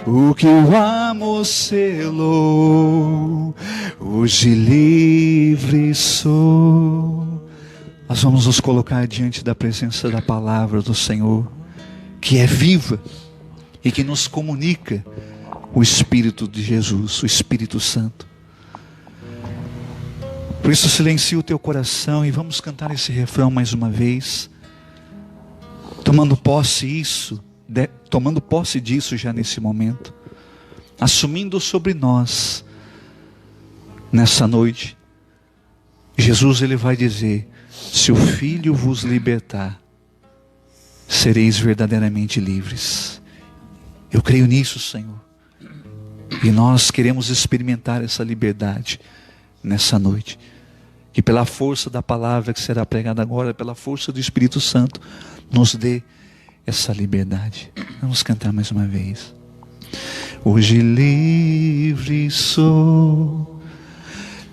O que o amor selou, hoje livre sou. Nós vamos nos colocar diante da presença da palavra do Senhor, que é viva e que nos comunica o Espírito de Jesus, o Espírito Santo. Por isso silencia o teu coração e vamos cantar esse refrão mais uma vez, tomando posse disso já nesse momento, assumindo sobre nós, nessa noite, Jesus ele vai dizer: se o Filho vos libertar, sereis verdadeiramente livres. Eu creio nisso, Senhor, e nós queremos experimentar essa liberdade nessa noite, que pela força da palavra que será pregada agora, pela força do Espírito Santo, nos dê essa liberdade. Vamos cantar mais uma vez. Hoje livre sou,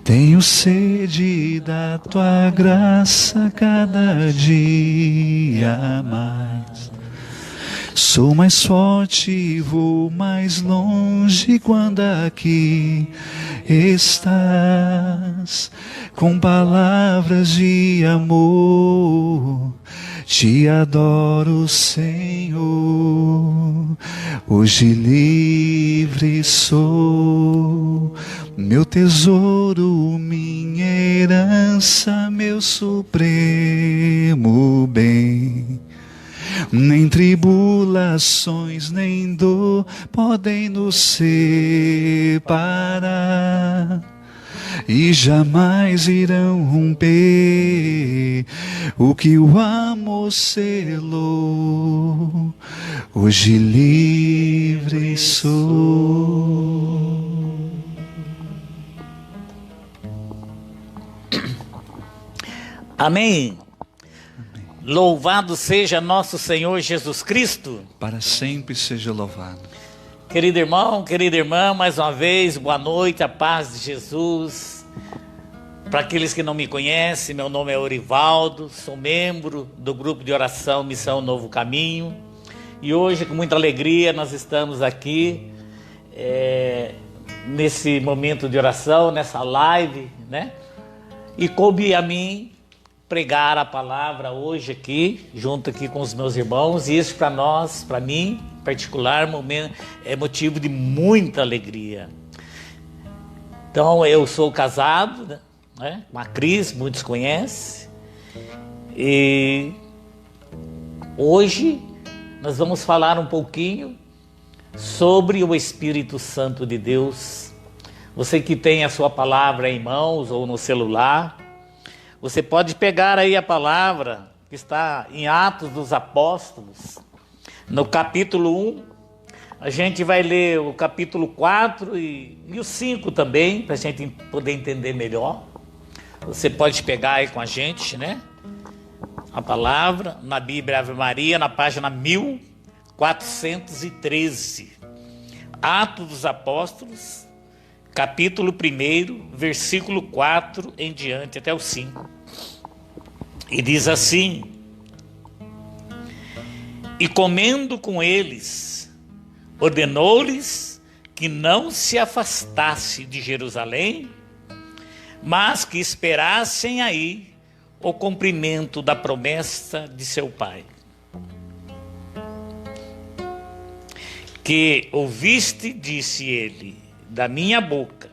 tenho sede da tua graça cada dia mais. Sou mais forte e vou mais longe quando aqui estás, com palavras de amor. Te adoro, Senhor, hoje livre sou, meu tesouro, minha herança, meu supremo bem. Nem tribulações, nem dor podem nos separar, e jamais irão romper o que o amor selou. Hoje livre sou. Amém. Louvado seja nosso Senhor Jesus Cristo. Para sempre seja louvado. Querido irmão, querida irmã, mais uma vez, boa noite, a paz de Jesus. Para aqueles que não me conhecem, meu nome é Orivaldo, sou membro do grupo de oração Missão Novo Caminho. E hoje, com muita alegria, nós estamos aqui, nesse momento de oração, nessa live, né? E coube a mim pregar a palavra hoje aqui, junto aqui com os meus irmãos, e isso para nós, para mim, em particular, é motivo de muita alegria. Então, eu sou casado, né, com a Cris, muitos conhecem, e hoje nós vamos falar um pouquinho sobre o Espírito Santo de Deus. Você que tem a sua palavra em mãos ou no celular, você pode pegar aí a palavra que está em Atos dos Apóstolos, no capítulo 1. A gente vai ler o capítulo 4 e o 5 também, para a gente poder entender melhor. Você pode pegar aí com a gente, né? A palavra, na Bíblia Ave Maria, na página 1413. Atos dos Apóstolos, capítulo 1, versículo 4 em diante, até o 5. E diz assim: e comendo com eles, ordenou-lhes que não se afastasse de Jerusalém, mas que esperassem aí o cumprimento da promessa de seu Pai. Que ouviste, disse ele, da minha boca,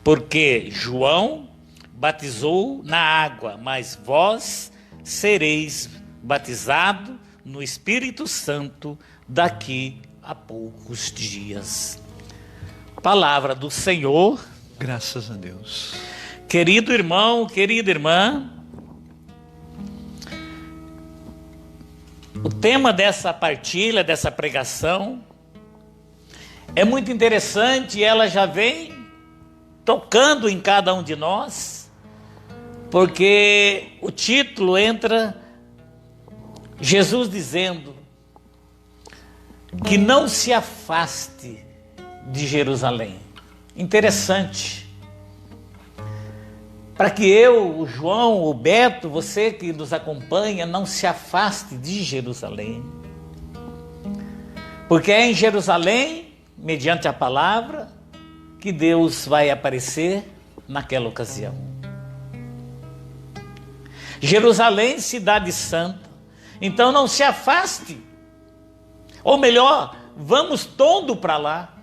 porque João batizou na água, mas vós sereis batizados no Espírito Santo daqui a poucos dias. Palavra do Senhor. Graças a Deus. Querido irmão, querida irmã, o tema dessa partilha, dessa pregação, é muito interessante. Ela já vem tocando em cada um de nós, porque o título entra Jesus dizendo que não se afaste de Jerusalém. Interessante. Para que eu, o João, o Beto, você que nos acompanha, não se afaste de Jerusalém. Porque é em Jerusalém, mediante a palavra, que Deus vai aparecer naquela ocasião. Jerusalém, cidade santa. Então não se afaste. Ou melhor, vamos todo para lá.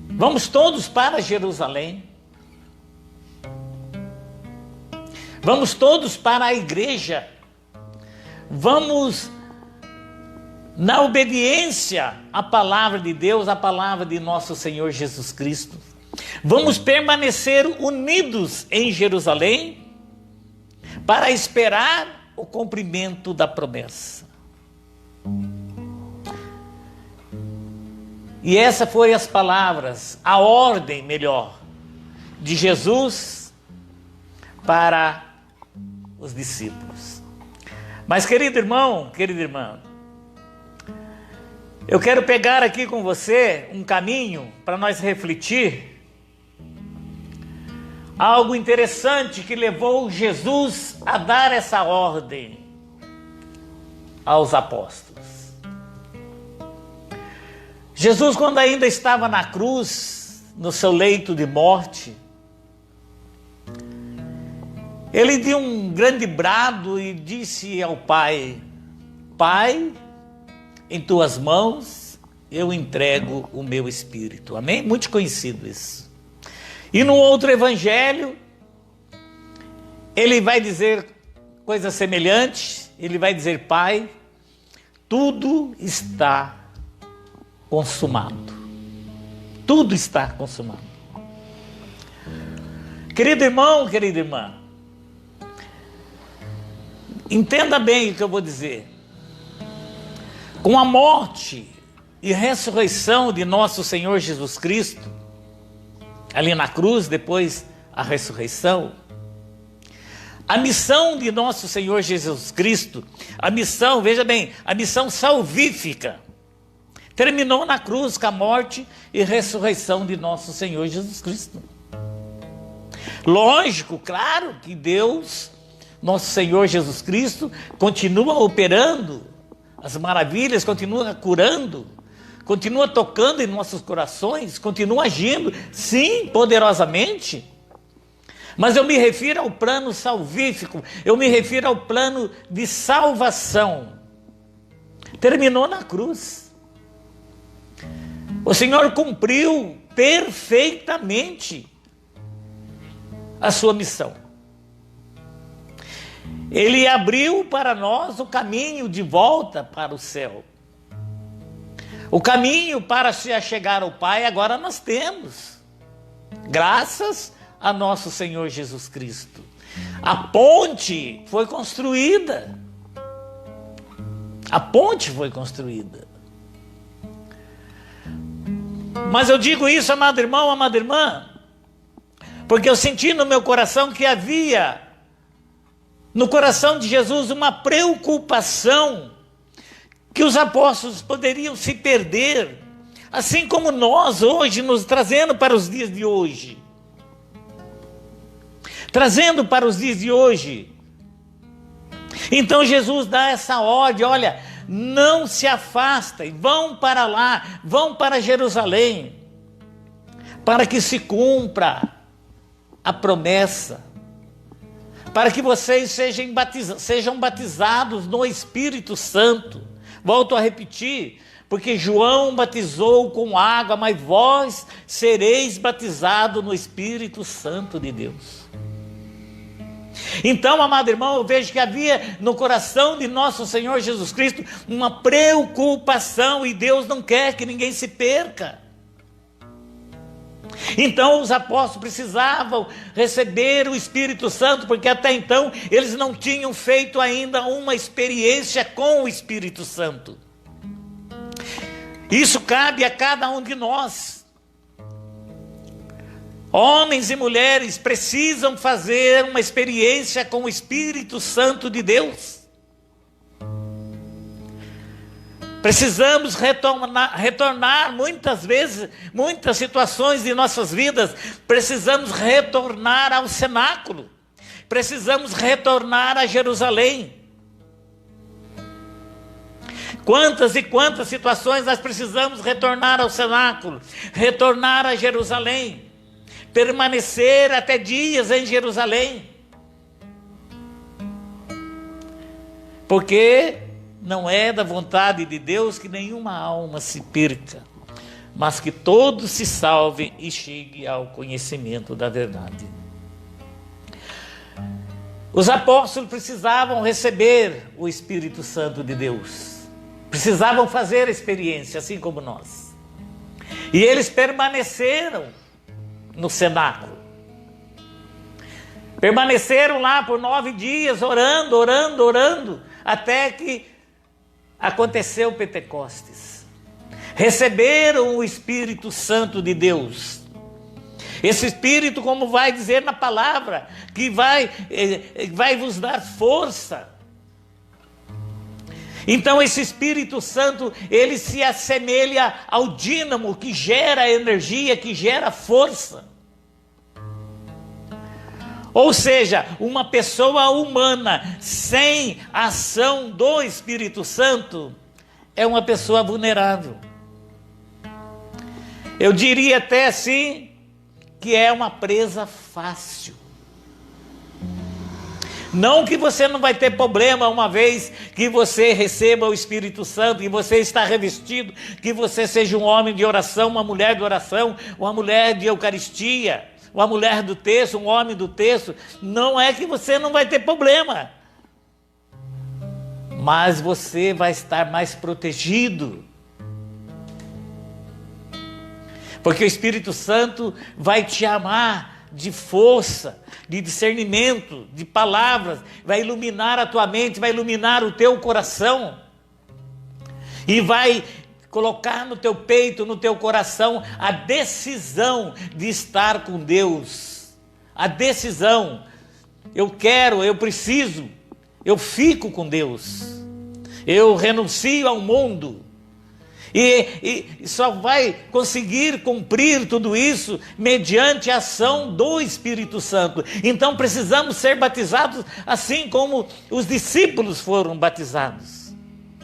Vamos todos para Jerusalém. Vamos todos para a igreja. Vamos na obediência à palavra de Deus, à palavra de nosso Senhor Jesus Cristo. Vamos permanecer unidos em Jerusalém para esperar o cumprimento da promessa. E essa foi as palavras, a ordem melhor, de Jesus para os discípulos. Mas querido irmão, querida irmã, eu quero pegar aqui com você um caminho para nós refletir algo interessante que levou Jesus a dar essa ordem aos apóstolos. Jesus, quando ainda estava na cruz, no seu leito de morte, ele deu um grande brado e disse ao Pai: Pai, em tuas mãos eu entrego o meu espírito. Amém? Muito conhecido isso. E no outro evangelho, ele vai dizer coisa semelhante. Ele vai dizer: Pai, tudo está consumado. Tudo está consumado. Querido irmão, querida irmã, entenda bem o que eu vou dizer. Com a morte e ressurreição de nosso Senhor Jesus Cristo, ali na cruz, depois a ressurreição, a missão de nosso Senhor Jesus Cristo, a missão, veja bem, a missão salvífica, terminou na cruz com a morte e ressurreição de nosso Senhor Jesus Cristo. Lógico, claro que Deus, nosso Senhor Jesus Cristo, continua operando as maravilhas, continua curando, continua tocando em nossos corações, continua agindo, sim, poderosamente. Mas eu me refiro ao plano salvífico, eu me refiro ao plano de salvação. Terminou na cruz. O Senhor cumpriu perfeitamente a sua missão. Ele abriu para nós o caminho de volta para o céu. O caminho para se achegar ao Pai agora nós temos, graças a nosso Senhor Jesus Cristo. A ponte foi construída. A ponte foi construída. Mas eu digo isso, amado irmão, amada irmã, porque eu senti no meu coração que havia no coração de Jesus uma preocupação que os apóstolos poderiam se perder, assim como nós hoje, nos trazendo para os dias de hoje. Trazendo para os dias de hoje. Então Jesus dá essa ordem: olha, não se afastem, vão para lá, vão para Jerusalém, para que se cumpra a promessa, para que vocês sejam batizados no Espírito Santo. Volto a repetir, porque João batizou com água, mas vós sereis batizados no Espírito Santo de Deus. Então, amado irmão, eu vejo que havia no coração de nosso Senhor Jesus Cristo uma preocupação, e Deus não quer que ninguém se perca. Então os apóstolos precisavam receber o Espírito Santo, porque até então eles não tinham feito ainda uma experiência com o Espírito Santo. Isso cabe a cada um de nós. Homens e mulheres precisam fazer uma experiência com o Espírito Santo de Deus. Precisamos retornar muitas vezes, muitas situações de nossas vidas, precisamos retornar ao cenáculo, precisamos retornar a Jerusalém. Quantas e quantas situações nós precisamos retornar ao cenáculo, retornar a Jerusalém, permanecer até dias em Jerusalém. Porque não é da vontade de Deus que nenhuma alma se perca, mas que todos se salvem e cheguem ao conhecimento da verdade. Os apóstolos precisavam receber o Espírito Santo de Deus, precisavam fazer a experiência, assim como nós. E eles permaneceram no cenáculo, permaneceram lá por 9 dias, orando, até que aconteceu Pentecostes. Receberam o Espírito Santo de Deus. Esse Espírito, como vai dizer na palavra, que vai vos dar força. Então esse Espírito Santo, ele se assemelha ao dínamo que gera energia, que gera força. Ou seja, uma pessoa humana sem a ação do Espírito Santo é uma pessoa vulnerável. Eu diria até assim que é uma presa fácil. Não que você não vai ter problema uma vez que você receba o Espírito Santo, que você está revestido, que você seja um homem de oração, uma mulher de oração, uma mulher de Eucaristia, uma mulher do texto, um homem do texto. Não é que você não vai ter problema, mas você vai estar mais protegido. Porque o Espírito Santo vai te amar de força, de discernimento, de palavras, vai iluminar a tua mente, vai iluminar o teu coração e vai colocar no teu peito, no teu coração, a decisão de estar com Deus. A decisão, eu quero, eu preciso, eu fico com Deus, eu renuncio ao mundo. E só vai conseguir cumprir tudo isso mediante a ação do Espírito Santo. Então precisamos ser batizados assim como os discípulos foram batizados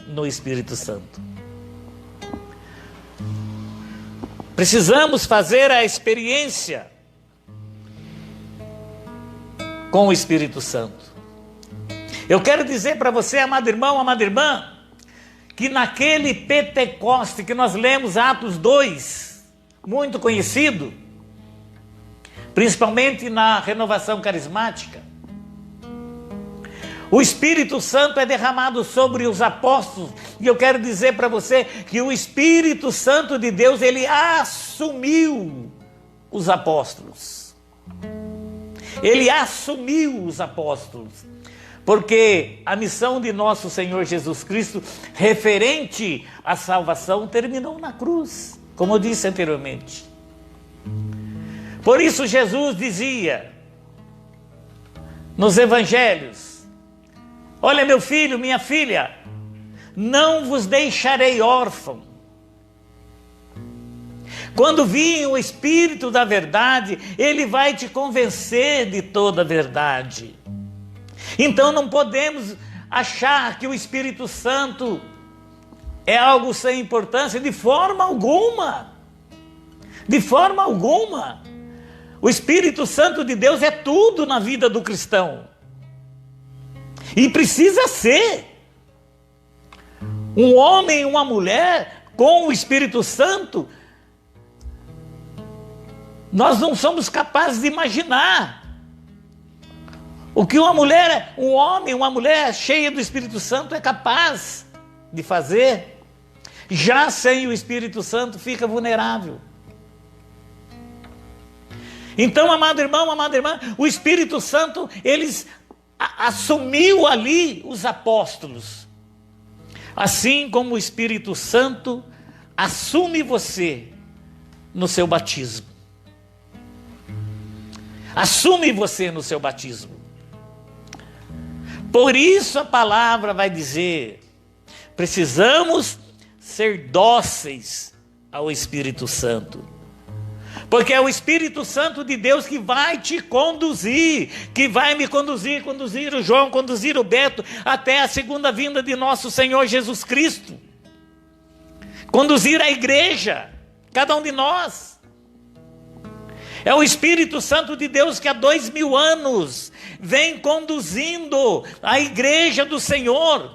no Espírito Santo. Precisamos fazer a experiência com o Espírito Santo. Eu quero dizer para você, amado irmão, amada irmã, que naquele Pentecoste que nós lemos, Atos 2, muito conhecido, principalmente na renovação carismática, o Espírito Santo é derramado sobre os apóstolos, e eu quero dizer para você que o Espírito Santo de Deus, ele assumiu os apóstolos. Ele assumiu os apóstolos. Porque a missão de nosso Senhor Jesus Cristo, referente à salvação, terminou na cruz, como eu disse anteriormente. Por isso Jesus dizia nos evangelhos: olha, meu filho, minha filha, não vos deixarei órfão. Quando vir o Espírito da verdade, ele vai te convencer de toda a verdade. Então não podemos achar que o Espírito Santo é algo sem importância, de forma alguma. De forma alguma. O Espírito Santo de Deus é tudo na vida do cristão. E precisa ser. Um homem e uma mulher com o Espírito Santo, nós não somos capazes de imaginar o que uma mulher, um homem, uma mulher cheia do Espírito Santo é capaz de fazer. Já sem o Espírito Santo fica vulnerável. Então, amado irmão, amada irmã, o Espírito Santo, eles assumiu ali os apóstolos. Assim como o Espírito Santo assume você no seu batismo. Assume você no seu batismo. Por isso a palavra vai dizer: precisamos ser dóceis ao Espírito Santo. Porque é o Espírito Santo de Deus que vai te conduzir, que vai me conduzir o João, conduzir o Beto, até a segunda vinda de nosso Senhor Jesus Cristo. conduzir a igreja, cada um de nós. É o Espírito Santo de Deus que há 2000 anos vem conduzindo a igreja do Senhor.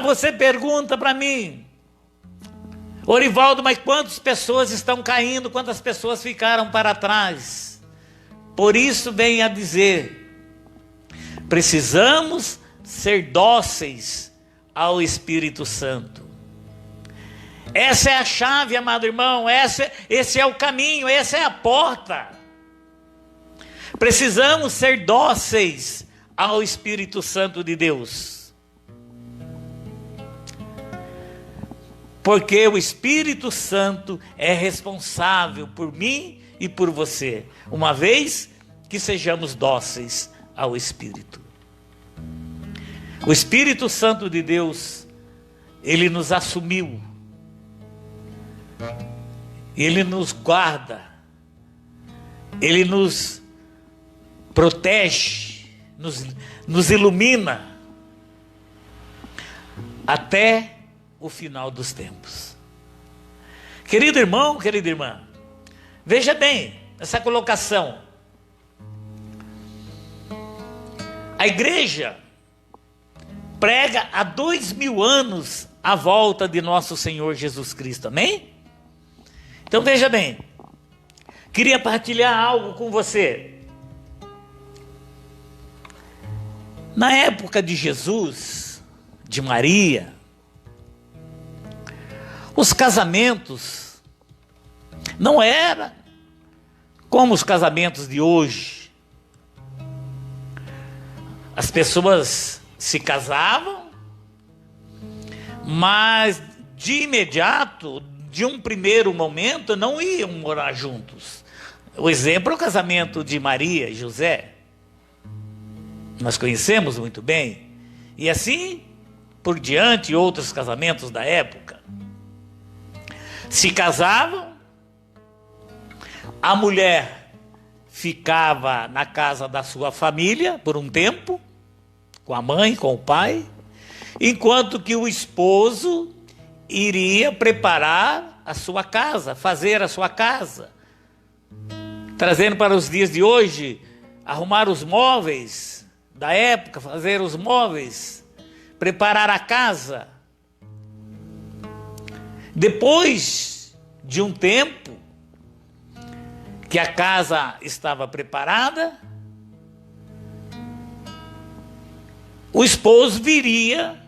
Você pergunta para mim, Orivaldo, mas quantas pessoas estão caindo, quantas pessoas ficaram para trás? Por isso venho a dizer, precisamos ser dóceis ao Espírito Santo. Essa é a chave, amado irmão, esse é o caminho, essa é a porta. Precisamos ser dóceis ao Espírito Santo de Deus. Porque o Espírito Santo é responsável por mim e por você, uma vez que sejamos dóceis ao Espírito. O Espírito Santo de Deus, ele nos assumiu. Ele nos guarda, Ele nos protege, nos ilumina até o final dos tempos. Querido irmão, querida irmã, veja bem essa colocação. A igreja prega há 2000 anos a volta de nosso Senhor Jesus Cristo, amém? Então veja bem, queria partilhar algo com você. Na época de Jesus, de Maria, os casamentos não eram como os casamentos de hoje. As pessoas se casavam, mas de imediato, de um primeiro momento, não iam morar juntos. O exemplo é o casamento de Maria e José. Nós conhecemos muito bem. E assim por diante, outros casamentos da época. Se casavam, a mulher ficava na casa da sua família por um tempo, com a mãe, com o pai, enquanto que o esposo iria preparar a sua casa, fazer a sua casa, trazendo para os dias de hoje, arrumar os móveis da época, fazer os móveis, preparar a casa. Depois de um tempo que a casa estava preparada, o esposo viria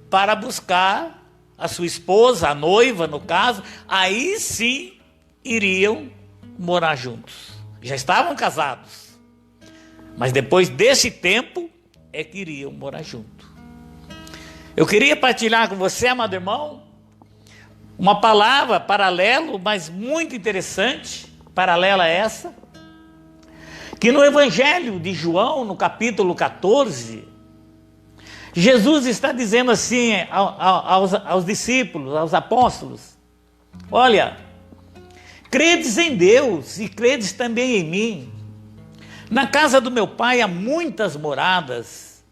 para buscar a sua esposa, a noiva no caso, aí sim iriam morar juntos. Já estavam casados, mas depois desse tempo é que iriam morar junto. Eu queria partilhar com você, amado irmão, uma palavra paralelo, mas muito interessante, paralela a essa, que no Evangelho de João, no capítulo 14, Jesus está dizendo assim aos discípulos, aos apóstolos: olha, credes em Deus e credes também em mim. Na casa do meu pai há muitas moradas.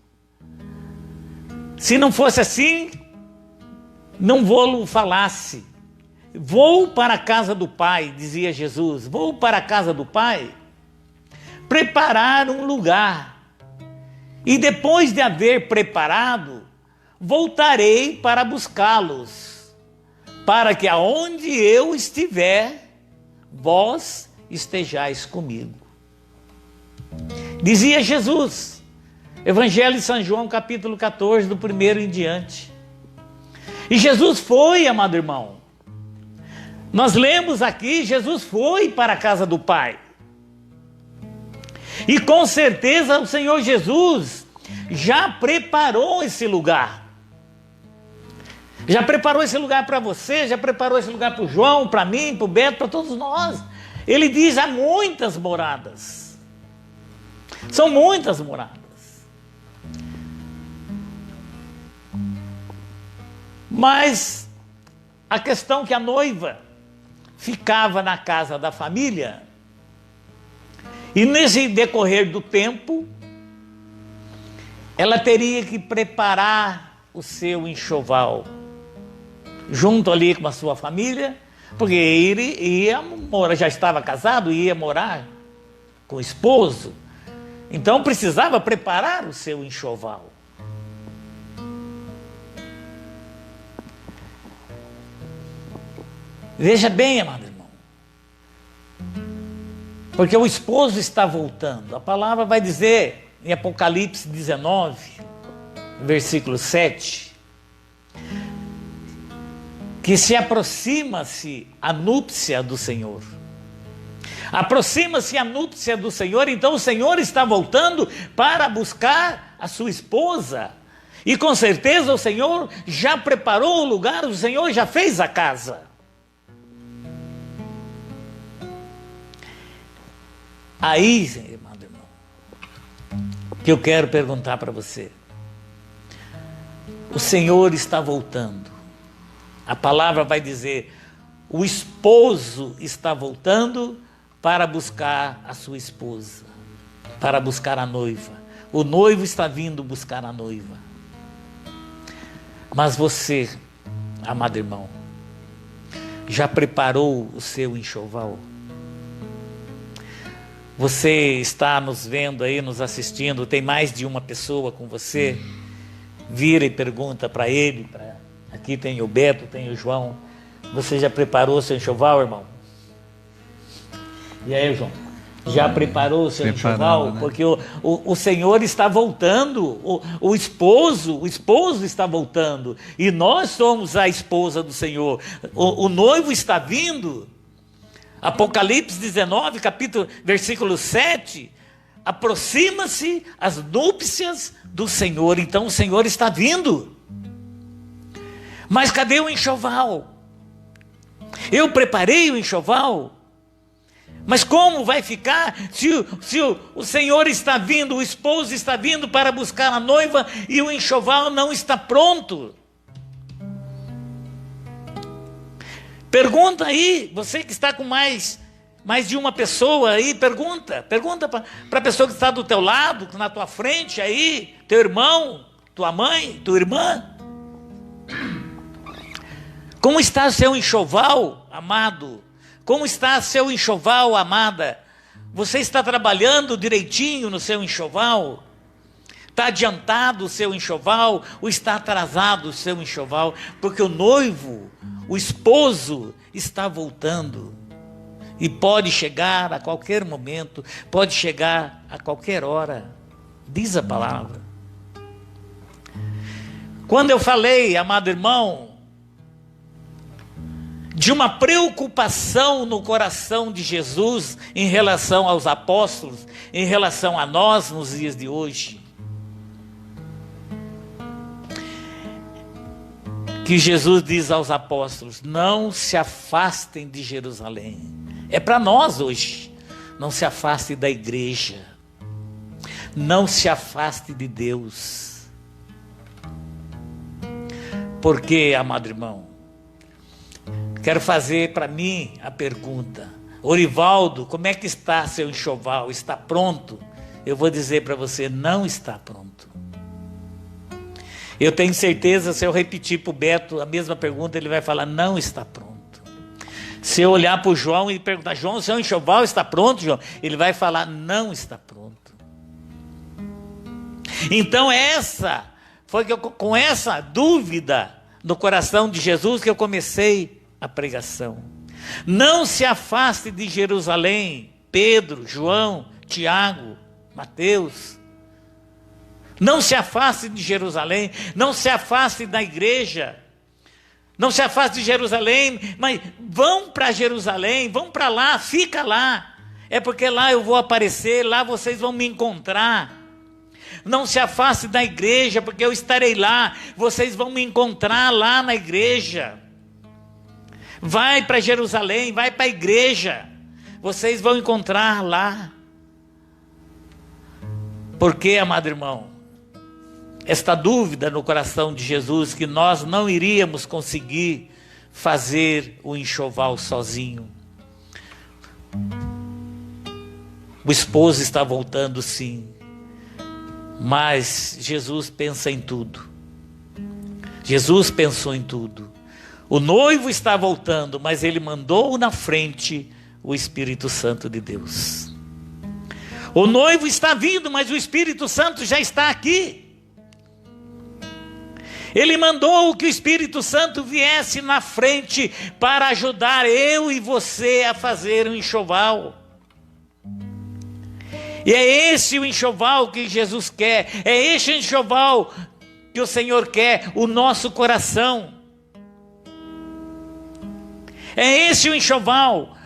Se não fosse assim, não vou-lo falasse. Vou para a casa do pai, dizia Jesus, vou para a casa do pai preparar um lugar. E depois de haver preparado, voltarei para buscá-los, para que aonde eu estiver, vós estejais comigo. Dizia Jesus, Evangelho de São João, capítulo 14, do 1º em diante. E Jesus foi, amado irmão. Nós lemos aqui, Jesus foi para a casa do Pai. E com certeza o Senhor Jesus já preparou esse lugar. Já preparou esse lugar para você, já preparou esse lugar para o João, para mim, para o Beto, para todos nós. Ele diz, há muitas moradas. São muitas moradas. Mas a questão é que a noiva ficava na casa da família, e nesse decorrer do tempo, ela teria que preparar o seu enxoval junto ali com a sua família, porque ele ia morar, já estava casado, ia morar com o esposo, então precisava preparar o seu enxoval. Veja bem, amado irmão, porque o esposo está voltando. A palavra vai dizer em Apocalipse 19, versículo 7, que se aproxima-se a núpcia do Senhor. Aproxima-se a núpcia do Senhor, então o Senhor está voltando para buscar a sua esposa. E com certeza o Senhor já preparou o lugar, o Senhor já fez a casa. Aí, amado irmão, que eu quero perguntar para você. O Senhor está voltando. A palavra vai dizer, o esposo está voltando para buscar a sua esposa, para buscar a noiva. O noivo está vindo buscar a noiva. Mas você, amado irmão, já preparou o seu enxoval? Você está nos vendo aí, nos assistindo, tem mais de uma pessoa com você, vira e pergunta para ele, aqui tem o Beto, tem o João, você já preparou o seu enxoval, irmão? E aí, João? Já preparou o seu enxoval? Né? Porque o Senhor está voltando, o esposo está voltando, e nós somos a esposa do Senhor, o noivo está vindo. Apocalipse 19, versículo 7, aproxima-se as núpcias do Senhor, então o Senhor está vindo. Mas cadê o enxoval? Eu preparei o enxoval, mas como vai ficar se o Senhor está vindo, o esposo está vindo para buscar a noiva e o enxoval não está pronto? Pergunta aí, você que está com mais de uma pessoa aí, pergunta para a pessoa que está do teu lado, na tua frente aí, teu irmão, tua mãe, tua irmã. Como está seu enxoval, amado? Como está seu enxoval, amada? Você está trabalhando direitinho no seu enxoval? Está adiantado o seu enxoval ou está atrasado o seu enxoval? Porque o noivo, o esposo, está voltando. E pode chegar a qualquer momento, pode chegar a qualquer hora. Diz a palavra. Quando eu falei, amado irmão, de uma preocupação no coração de Jesus em relação aos apóstolos, em relação a nós nos dias de hoje, que Jesus diz aos apóstolos, não se afastem de Jerusalém. É para nós hoje. Não se afaste da igreja. Não se afaste de Deus. Porque, amado irmão, quero fazer para mim a pergunta. Orivaldo, como é que está seu enxoval? Está pronto? Eu vou dizer para você, não está pronto. Eu tenho certeza, se eu repetir para o Beto a mesma pergunta, ele vai falar, não está pronto. Se eu olhar para o João e perguntar, João, seu enxoval está pronto, João? Ele vai falar, não está pronto. Então foi com essa dúvida no coração de Jesus que eu comecei a pregação. Não se afaste de Jerusalém, Pedro, João, Tiago, Mateus. Não se afaste de Jerusalém, não se afaste da igreja, não se afaste de Jerusalém, mas vão para Jerusalém, vão para lá, fica lá, é porque lá eu vou aparecer, lá vocês vão me encontrar. Não se afaste da igreja, porque eu estarei lá, vocês vão me encontrar lá na igreja. Vai para Jerusalém, vai para a igreja, vocês vão encontrar lá. Porque, amado irmão, esta dúvida no coração de Jesus, que nós não iríamos conseguir fazer o enxoval sozinho. O esposo está voltando, sim, mas Jesus pensa em tudo. Jesus pensou em tudo. O noivo está voltando, mas ele mandou na frente o Espírito Santo de Deus. O noivo está vindo, mas o Espírito Santo já está aqui. Ele mandou que o Espírito Santo viesse na frente para ajudar eu e você a fazer um enxoval. E é esse o enxoval que Jesus quer. É esse enxoval que o Senhor quer, o nosso coração. É esse o enxoval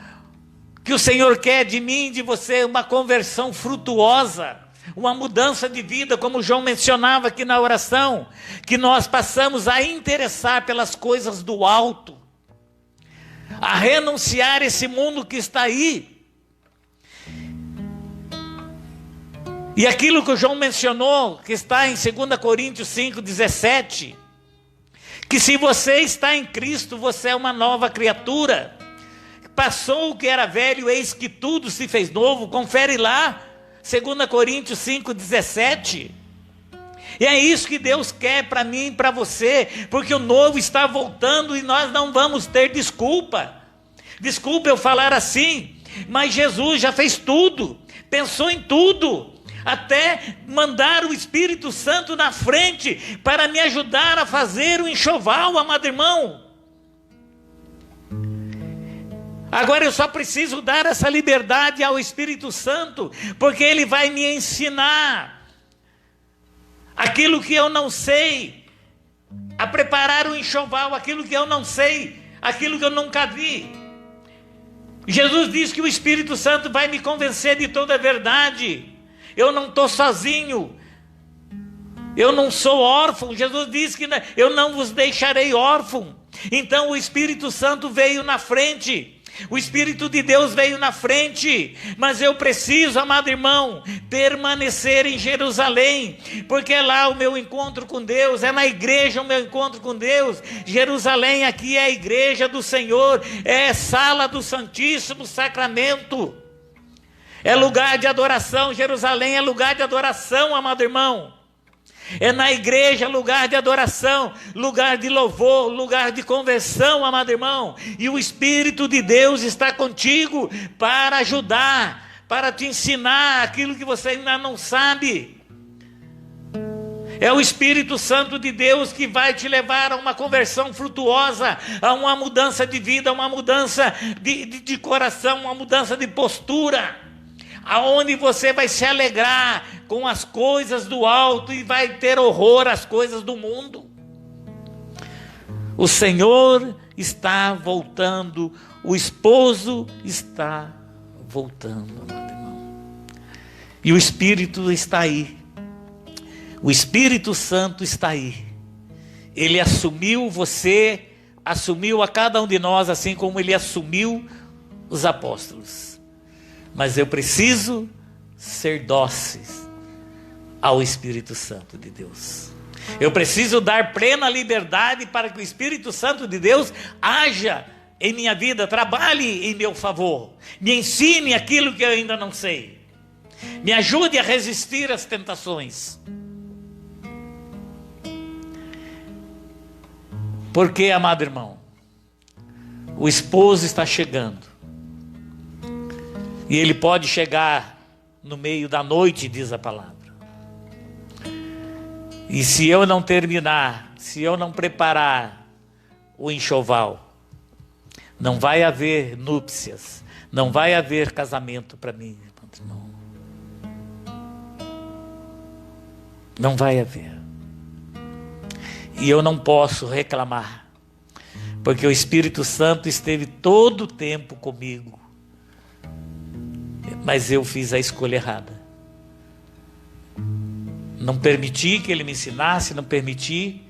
que o Senhor quer de mim, de você, uma conversão frutuosa, uma mudança de vida, como João mencionava aqui na oração, que nós passamos a interessar pelas coisas do alto, a renunciar esse mundo que está aí. E aquilo que o João mencionou, que está em 2 Coríntios 5,17, que se você está em Cristo, você é uma nova criatura. Passou o que era velho, eis que tudo se fez novo. Confere lá, 2 Coríntios 5,17. E é isso que Deus quer para mim e para você, porque o novo está voltando e nós não vamos ter desculpa. Desculpa eu falar assim, mas Jesus já fez tudo, pensou em tudo. Até mandar o Espírito Santo na frente para me ajudar a fazer o enxoval, amado irmão. Agora eu só preciso dar essa liberdade ao Espírito Santo, porque Ele vai me ensinar aquilo que eu não sei, a preparar o enxoval, aquilo que eu não sei, aquilo que eu nunca vi. Jesus diz que o Espírito Santo vai me convencer de toda a verdade. Eu não estou sozinho, eu não sou órfão. Jesus disse que eu não vos deixarei órfão. Então o Espírito Santo veio na frente, o Espírito de Deus veio na frente, mas eu preciso, amado irmão, permanecer em Jerusalém, porque é lá o meu encontro com Deus, é na igreja o meu encontro com Deus. Jerusalém aqui é a igreja do Senhor, é sala do Santíssimo Sacramento. É lugar de adoração. Jerusalém é lugar de adoração, amado irmão. É na igreja lugar de adoração, lugar de louvor, lugar de conversão, amado irmão. E o Espírito de Deus está contigo para ajudar, para te ensinar aquilo que você ainda não sabe. É o Espírito Santo de Deus que vai te levar a uma conversão frutuosa, a uma mudança de vida, a uma mudança de coração, uma mudança de postura, aonde você vai se alegrar com as coisas do alto e vai ter horror às coisas do mundo. O Senhor está voltando, o esposo está voltando, amado irmão. E o Espírito está aí, o Espírito Santo está aí. Ele assumiu você, assumiu a cada um de nós, assim como Ele assumiu os apóstolos. Mas eu preciso ser dócil ao Espírito Santo de Deus. Eu preciso dar plena liberdade para que o Espírito Santo de Deus haja em minha vida, trabalhe em meu favor, me ensine aquilo que eu ainda não sei, me ajude a resistir às tentações. Porque, amado irmão, o esposo está chegando. E ele pode chegar no meio da noite, diz a palavra. E se eu não terminar, se eu não preparar o enxoval, não vai haver núpcias, não vai haver casamento para mim, irmão. Não vai haver. E eu não posso reclamar, porque o Espírito Santo esteve todo o tempo comigo. Mas eu fiz a escolha errada. Não permiti que Ele me ensinasse, não permiti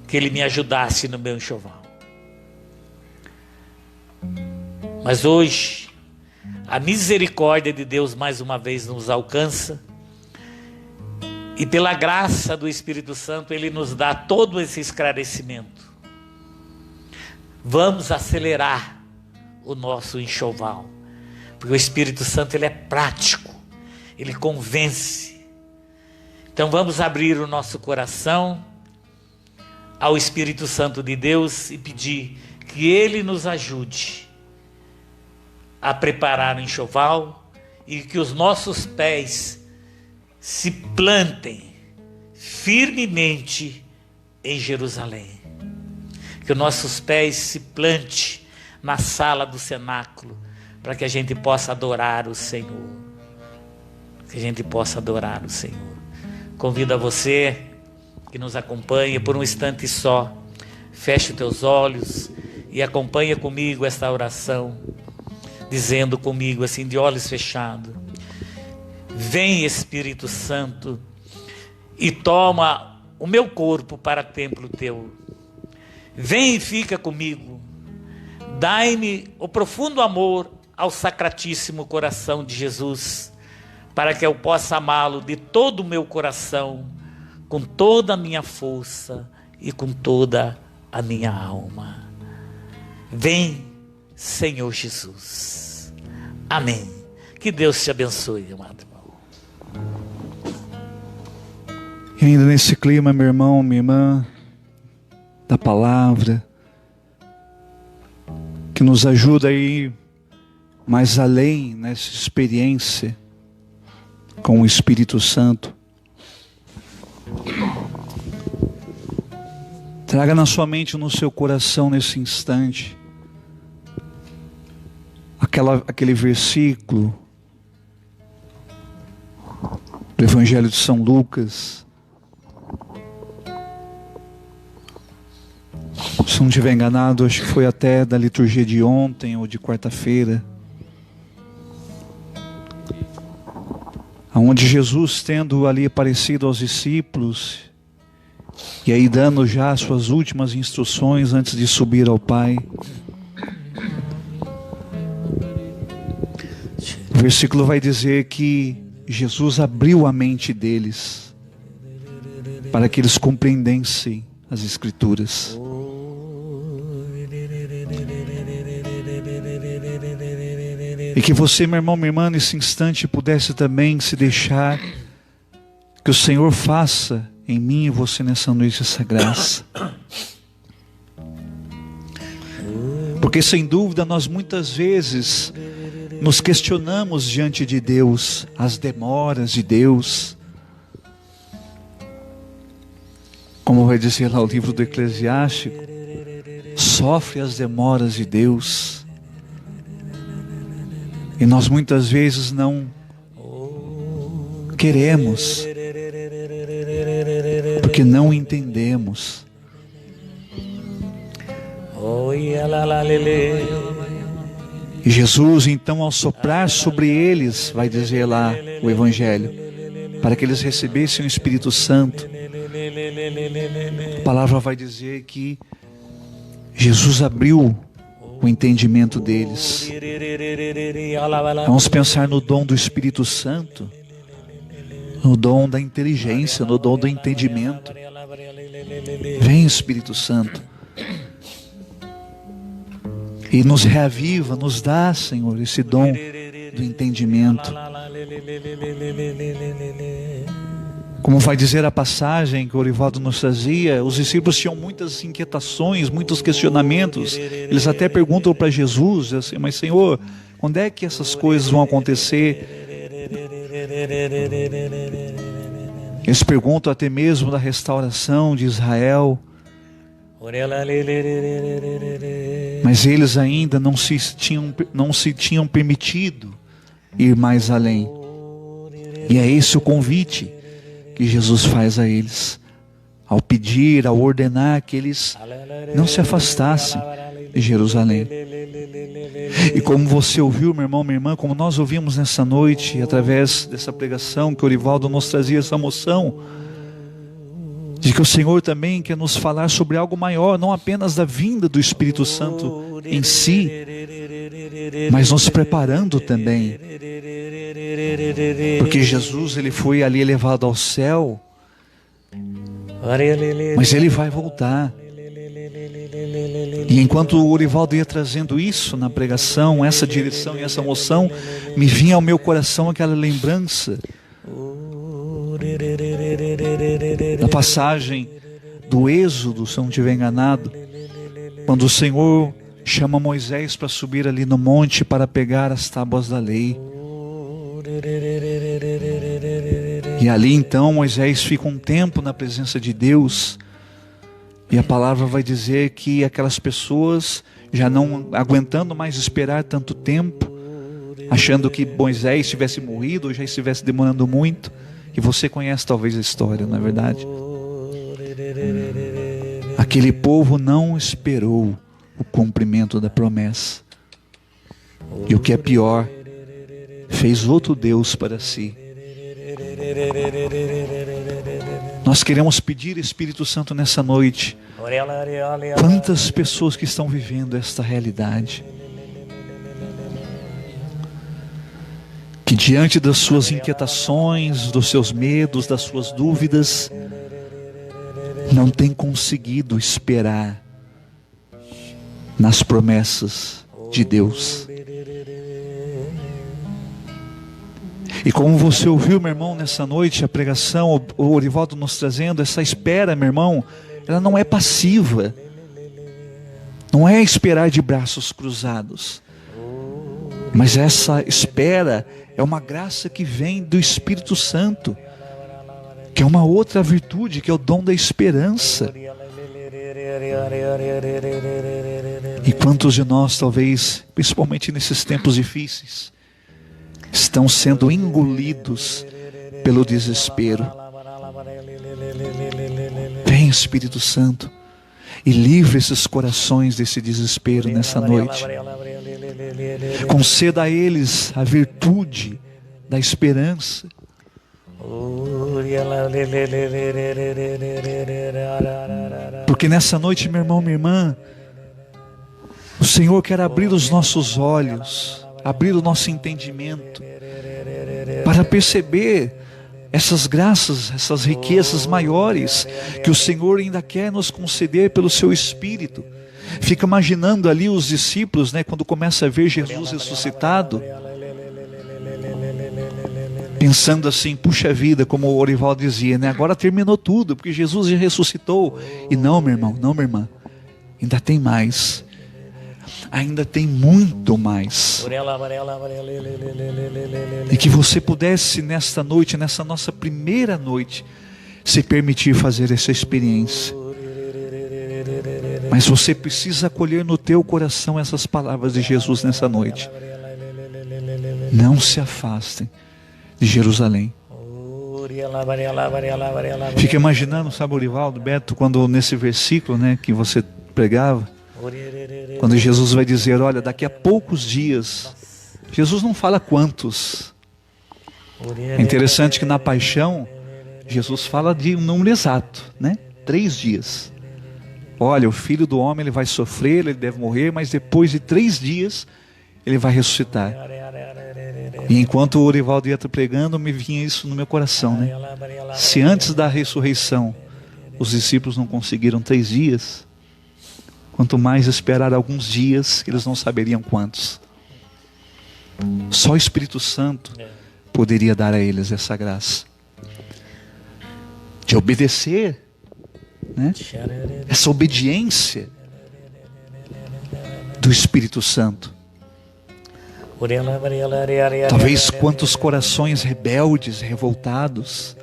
que Ele me ajudasse no meu enxoval. Mas hoje, a misericórdia de Deus mais uma vez nos alcança. E pela graça do Espírito Santo, Ele nos dá todo esse esclarecimento. Vamos acelerar o nosso enxoval. Porque o Espírito Santo, ele é prático, ele convence. Então vamos abrir o nosso coração ao Espírito Santo de Deus e pedir que Ele nos ajude a preparar o enxoval e que os nossos pés se plantem firmemente em Jerusalém. Que os nossos pés se plantem na sala do cenáculo, para que a gente possa adorar o Senhor. Que a gente possa adorar o Senhor. Convido a você que nos acompanha por um instante só. Feche os teus olhos e acompanha comigo esta oração, dizendo comigo assim, de olhos fechados: vem, Espírito Santo, e toma o meu corpo para templo teu. Vem e fica comigo. Dai-me o profundo amor ao sacratíssimo coração de Jesus, para que eu possa amá-lo de todo o meu coração, com toda a minha força e com toda a minha alma. Vem, Senhor Jesus. Amém. Que Deus te abençoe, amado irmão. E ainda nesse clima, meu irmão, minha irmã, da palavra, que nos ajuda a ir mais além nessa experiência com o Espírito Santo. Traga na sua mente, no seu coração, nesse instante, aquele versículo do Evangelho de São Lucas. Se não estiver enganado, acho que foi até da liturgia de ontem ou de quarta-feira, onde Jesus, tendo ali aparecido aos discípulos, e aí dando já as suas últimas instruções antes de subir ao Pai, o versículo vai dizer que Jesus abriu a mente deles para que eles compreendessem as Escrituras. E que você, meu irmão, minha irmã, nesse instante pudesse também se deixar que o Senhor faça em mim e você nessa noite essa graça. Porque sem dúvida nós muitas vezes nos questionamos diante de Deus, as demoras de Deus. Como vai dizer lá o livro do Eclesiástico, sofre as demoras de Deus. E nós muitas vezes não queremos, porque não entendemos. E Jesus, então, ao soprar sobre eles, vai dizer lá o Evangelho, para que eles recebessem o Espírito Santo, a palavra vai dizer que Jesus abriu o entendimento deles. Vamos pensar no dom do Espírito Santo, no dom da inteligência, no dom do entendimento. Vem, Espírito Santo, e nos reaviva, nos dá, Senhor, esse dom do entendimento. Como vai dizer a passagem que o Orivaldo nos trazia, os discípulos tinham muitas inquietações, muitos questionamentos. Eles até perguntam para Jesus, assim, mas Senhor, quando é que essas coisas vão acontecer? Eles perguntam até mesmo da restauração de Israel. Mas eles ainda não se tinham permitido ir mais além. E é esse o convite que Jesus faz a eles, ao pedir, ao ordenar que eles não se afastassem de Jerusalém. E como você ouviu, meu irmão, minha irmã, como nós ouvimos nessa noite, através dessa pregação que o Orivaldo nos trazia, essa moção, de que o Senhor também quer nos falar sobre algo maior, não apenas da vinda do Espírito Santo em si, mas nos preparando também. Porque Jesus, ele foi ali elevado ao céu, mas ele vai voltar. E enquanto o Orivaldo ia trazendo isso na pregação, essa direção e essa moção, me vinha ao meu coração aquela lembrança da passagem do Êxodo, se eu não estiver enganado, quando o Senhor chama Moisés para subir ali no monte para pegar as tábuas da lei. E ali então Moisés fica um tempo na presença de Deus, e a palavra vai dizer que aquelas pessoas, já não aguentando mais esperar tanto tempo, achando que Moisés tivesse morrido ou já estivesse demorando muito, e você conhece talvez a história, não é verdade? Aquele povo não esperou o cumprimento da promessa, e o que é pior, fez outro Deus para si. Nós queremos pedir, Espírito Santo, nessa noite, quantas pessoas que estão vivendo esta realidade, que diante das suas inquietações, dos seus medos, das suas dúvidas, não tem conseguido esperar nas promessas de Deus. E como você ouviu, meu irmão, nessa noite, a pregação, o Orivaldo nos trazendo, essa espera, meu irmão, ela não é passiva, não é esperar de braços cruzados, mas essa espera é uma graça que vem do Espírito Santo, que é uma outra virtude, que é o dom da esperança. E quantos de nós, talvez, principalmente nesses tempos difíceis, estão sendo engolidos pelo desespero? Vem, Espírito Santo, e livre esses corações desse desespero nessa noite. Conceda a eles a virtude da esperança. Porque nessa noite, meu irmão, minha irmã, o Senhor quer abrir os nossos olhos, abrir o nosso entendimento, para perceber essas graças, essas riquezas maiores que o Senhor ainda quer nos conceder pelo seu Espírito. Fica imaginando ali os discípulos, né, quando começa a ver Jesus ressuscitado, pensando assim, puxa vida, como o Orivaldo dizia, né, agora terminou tudo, porque Jesus já ressuscitou. E não, meu irmão, não, minha irmã, ainda tem mais, ainda tem muito mais. E que você pudesse nesta noite, nessa nossa primeira noite, se permitir fazer essa experiência. Mas você precisa acolher no teu coração essas palavras de Jesus nessa noite. Não se afastem de Jerusalém. Fica imaginando, sabe, Orivaldo, Beto, quando nesse versículo, né, que você pregava, quando Jesus vai dizer, olha, daqui a poucos dias, Jesus não fala quantos. É interessante que na paixão, Jesus fala de um número exato, né? 3 dias. Olha, o Filho do Homem, ele vai sofrer, ele deve morrer, mas depois de 3 dias, ele vai ressuscitar. E enquanto o Orivaldo ia pregando, me vinha isso no meu coração, né? Se antes da ressurreição, os discípulos não conseguiram 3 dias, quanto mais esperar alguns dias, eles não saberiam quantos. Só o Espírito Santo poderia dar a eles essa graça de obedecer, né? Essa obediência do Espírito Santo. Talvez quantos corações rebeldes, revoltados,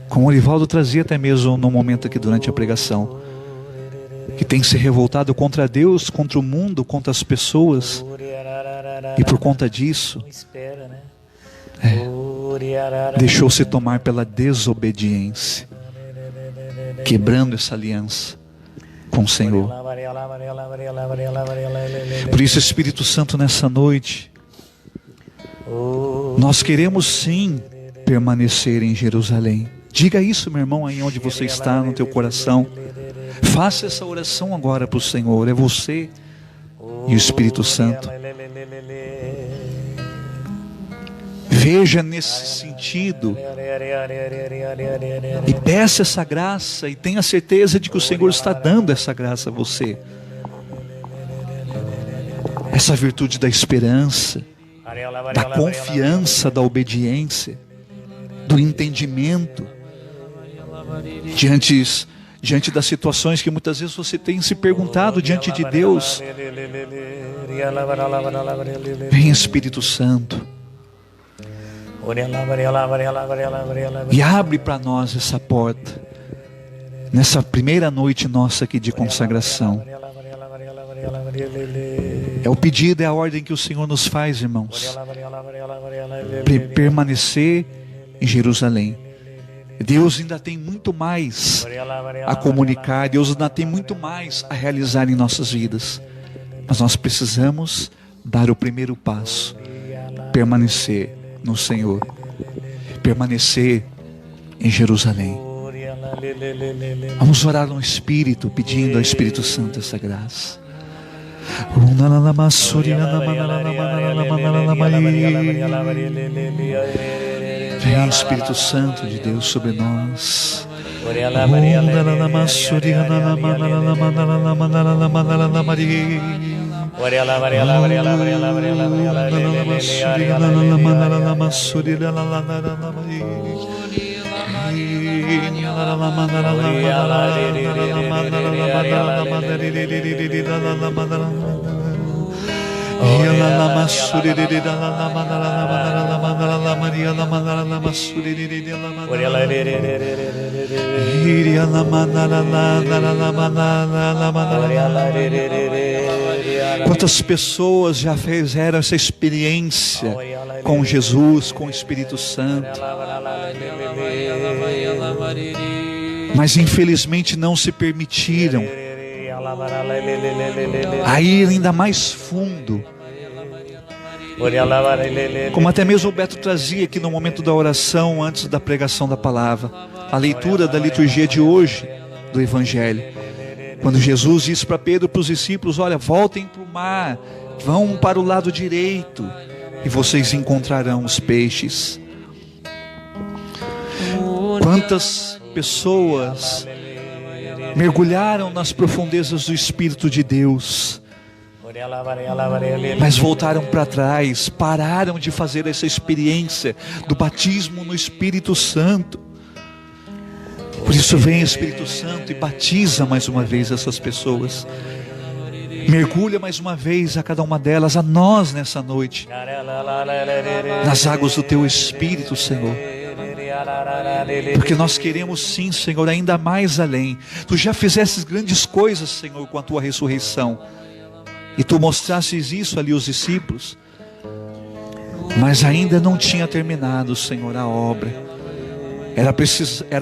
como o Orivaldo trazia até mesmo no momento aqui durante a pregação, que tem se revoltado contra Deus, contra o mundo, contra as pessoas, e por conta disso deixou-se tomar pela desobediência, quebrando essa aliança com o Senhor. Por isso, Espírito Santo, nessa noite, nós queremos sim permanecer em Jerusalém. Diga isso, meu irmão, aí onde você está, no teu coração. Faça essa oração agora para o Senhor. É você e o Espírito Santo. Veja nesse sentido e peça essa graça, e tenha certeza de que o Senhor está dando essa graça a você. Essa virtude da esperança, da confiança, da obediência, do entendimento diante das situações que muitas vezes você tem se perguntado diante de Deus. Vem, Espírito Santo, e abre para nós essa porta, nessa primeira noite nossa aqui de consagração. É o pedido, é a ordem que o Senhor nos faz, irmãos. Permanecer em Jerusalém. Deus ainda tem muito mais a comunicar, Deus ainda tem muito mais a realizar em nossas vidas. Mas nós precisamos dar o primeiro passo, permanecer no Senhor, permanecer em Jerusalém. Vamos orar no Espírito, pedindo ao Espírito Santo essa graça. Vem, Espírito Santo de Deus, sobre nós. Quantas pessoas já fizeram essa experiência com Jesus, com o Espírito Santo, mas infelizmente não se permitiram a ir ainda mais fundo. Como até mesmo o Beto trazia aqui no momento da oração, antes da pregação da palavra, a leitura da liturgia de hoje do Evangelho, quando Jesus disse para Pedro e para os discípulos: olha, voltem para o mar, vão para o lado direito e vocês encontrarão os peixes. Quantas pessoas mergulharam nas profundezas do Espírito de Deus, mas voltaram para trás, pararam de fazer essa experiência do batismo no Espírito Santo. Por isso vem Espírito Santo e batiza mais uma vez essas pessoas. Mergulha mais uma vez a cada uma delas, a nós nessa noite, nas águas do Teu Espírito, Senhor. Porque nós queremos sim, Senhor, ainda mais além. Tu já fizestes grandes coisas, Senhor, com a Tua ressurreição, e Tu mostrastes isso ali aos discípulos, mas ainda não tinha terminado, Senhor, a obra. Era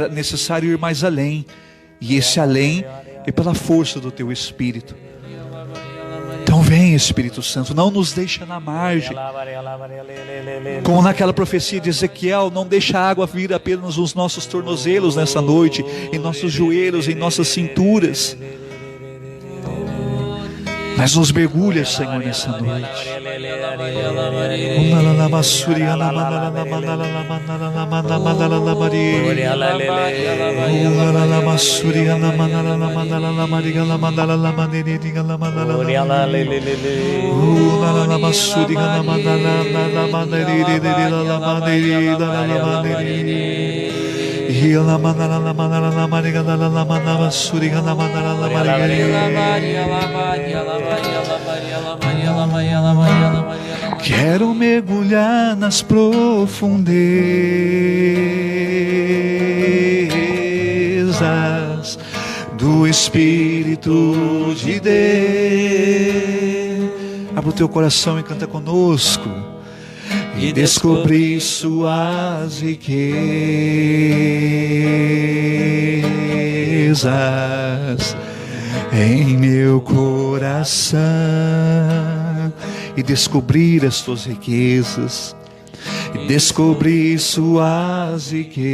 necessário ir mais além, e esse além é pela força do Teu Espírito. Então vem, Espírito Santo, não nos deixa na margem, como naquela profecia de Ezequiel: não deixa a água vir apenas nos nossos tornozelos nessa noite, em nossos joelhos, em nossas cinturas, mas nos mergulha, Senhor, nessa noite. Quero mergulhar nas profundezas do Espírito de Deus. Abra o teu coração e canta conosco. E descobrir suas riquezas em meu coração, e descobrir as tuas riquezas, e descobrir suas riquezas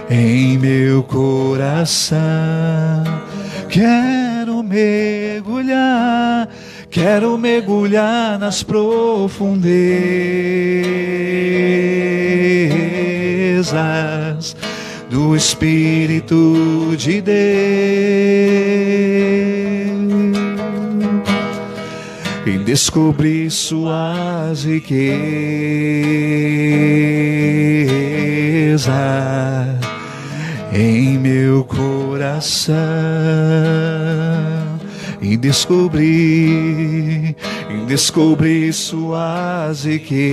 em meu coração. Quero mergulhar nas profundezas do Espírito de Deus, e em descobrir suas riquezas em meu coração, em descobrir suas riquezas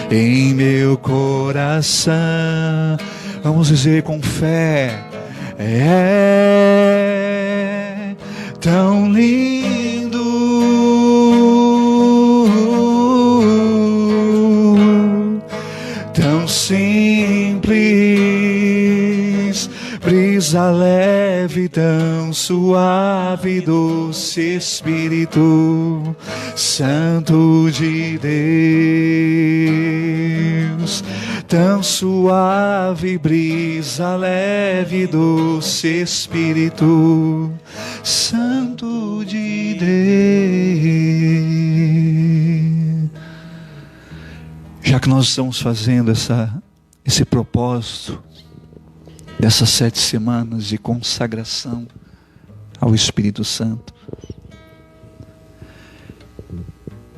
em meu coração. Vamos dizer com fé: é tão lindo tão simples, brisa leve, tão suave, doce Espírito Santo de Deus. Tão suave, brisa leve, doce Espírito Santo de Deus. Já que nós estamos fazendo esse propósito dessas 7 semanas de consagração ao Espírito Santo,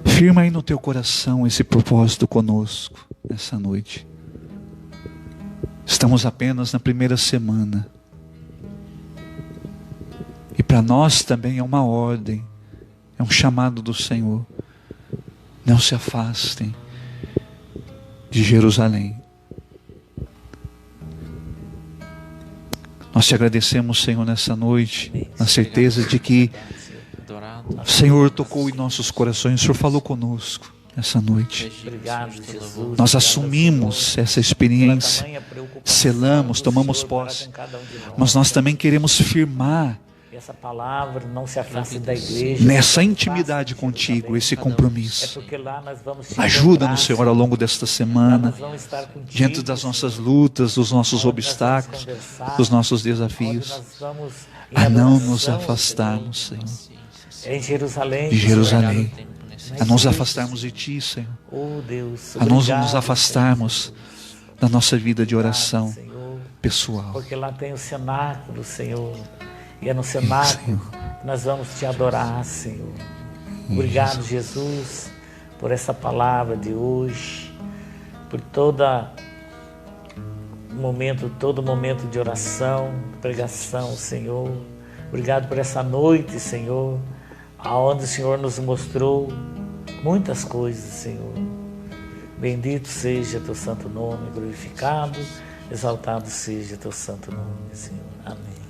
firma aí no teu coração esse propósito conosco nessa noite. Estamos apenas na primeira semana. E para nós também é uma ordem, é um chamado do Senhor. Não se afastem de Jerusalém. Nós te agradecemos, Senhor, nessa noite, na certeza de que o Senhor tocou em nossos corações, o Senhor falou conosco nessa noite. Obrigado, Jesus. Nós assumimos essa experiência, selamos, tomamos posse, mas nós também queremos firmar essa palavra não se afaste da igreja, nessa intimidade contigo, esse compromisso. porque lá nós vamos te Ajuda-nos, Senhor, ao longo desta semana, nós vamos estar contigo, diante das nossas lutas, dos nossos obstáculos, dos nossos desafios, nós vamos a não nos afastarmos, Senhor, em Jerusalém, de Jerusalém, a nos afastarmos de Ti, Senhor, oh Deus, a nos afastarmos da nossa vida de oração Senhor, pessoal. porque lá tem o cenáculo, Senhor, e é no cenáculo que nós vamos te adorar, Senhor. Obrigado, Jesus, por essa palavra de hoje, por todo momento de oração, pregação, Senhor. Obrigado por essa noite, Senhor, aonde o Senhor nos mostrou muitas coisas, Senhor. Bendito seja teu santo nome, glorificado, exaltado seja teu santo nome, Senhor. Amém.